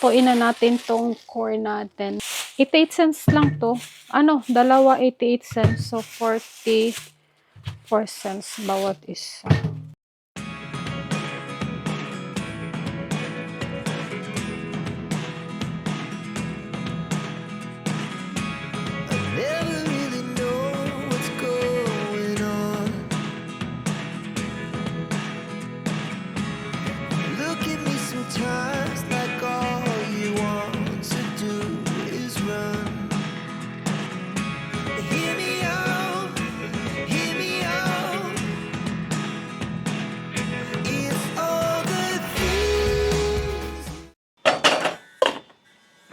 lutuin na natin tong corn natin. 88 cents lang to. Ano, dalawa 88 cents. So, 44 cents bawat isa.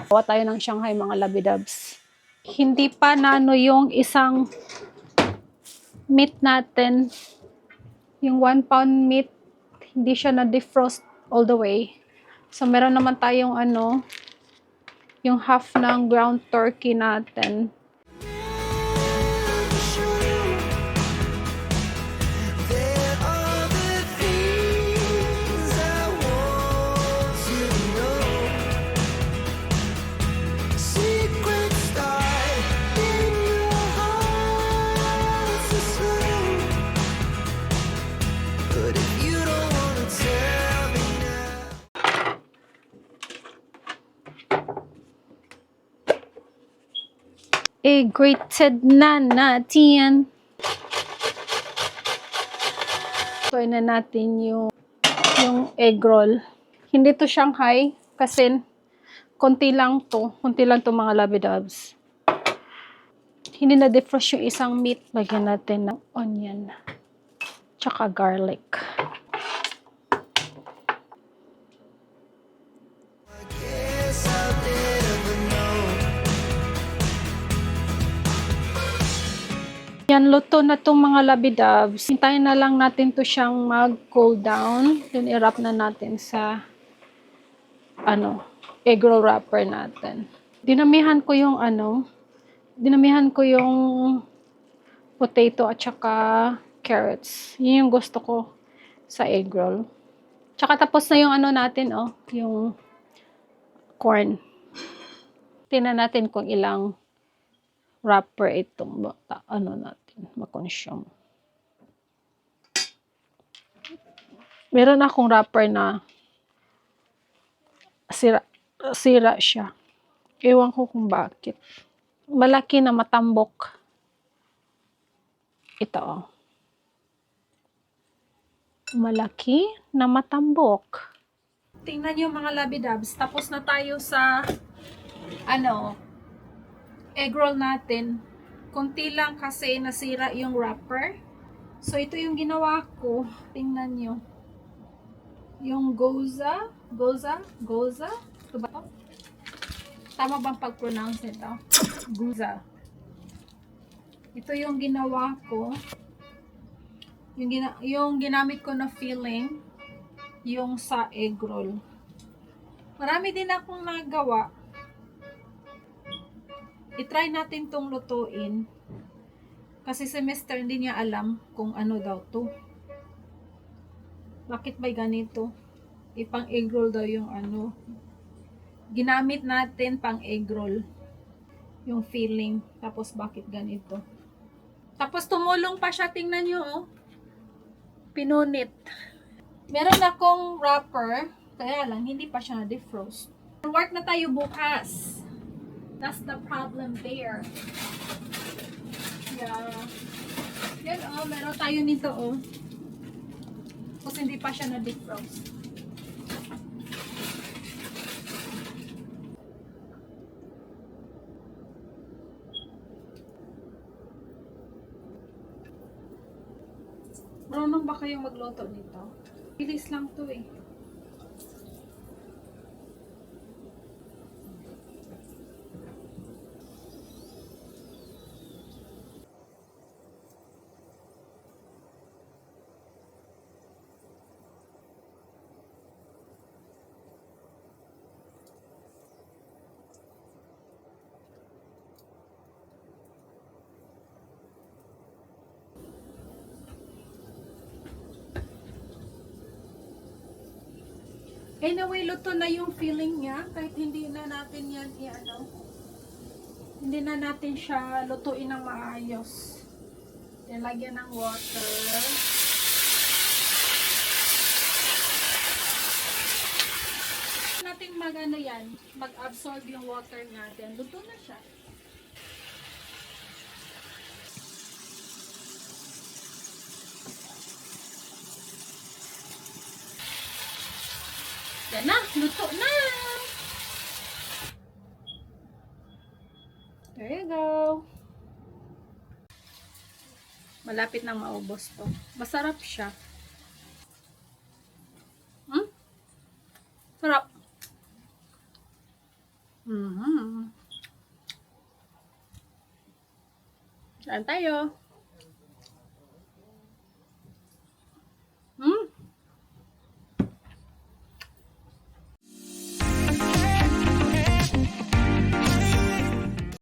Gawa tayo ng Shanghai mga labidabs. Hindi pa nano yung isang meat natin. Yung 1 pound meat, hindi siya na-defrost all the way. So, meron naman tayong yung half ng ground turkey natin. I-grated na natin. So, na natin yung egg roll. Hindi to Shanghai kasi konti lang to mga labidabs. Hindi na defrost yung isang meat. Lagyan natin ng onion tsaka garlic. Yan, luto na itong mga labidabs. Hintayin na lang natin to siyang mag-cool down. Then, i-wrap na natin sa egg roll wrapper natin. Dinamihan ko yung potato at saka carrots. Yun yung gusto ko sa egg roll. Tsaka tapos na yung natin, yung corn. Tingnan natin kung ilang wrapper itong natin ma-consume. Meron akong wrapper na sira siya. Ewan ko kung bakit. Malaki na matambok. Ito, malaki na matambok. Tingnan niyo mga labidabs. Tapos na tayo sa egg roll natin. Kunti lang kasi nasira yung wrapper. So, ito yung ginawa ko. Tingnan nyo. Yung goza. Ito ba ito? Tama bang pag-pronounce nito? Goza. Ito yung ginawa ko. Yung ginamit ko na filling. Yung sa egg roll. Marami din akong nagawa. I-try natin tong lutuin. Kasi si Mr. hindi niya alam kung ano daw to. Bakit ba ganito? Ipang egg roll daw yung ginamit natin pang egg roll. Yung filling. Tapos bakit ganito? Tapos tumulong pa siya. Tingnan nyo, pinunit. Meron akong wrapper. Kaya lang, hindi pa siya na-defrost. Work na tayo bukas. That's the problem there. Yeah. Yan meron tayo nito kasi hindi pa siya na-defrost. Marunong ba kayong magluto nito? Bilis lang to Anyway, luto na yung filling niya. Kahit hindi na natin yan hindi na natin siya lutuin ng maayos. Ilagyan ng water. Natin mag-absorb yung water natin. Luto na siya. Yan na, luto na! There you go. Malapit nang maubos to. Masarap siya. Sarap. Saan tayo?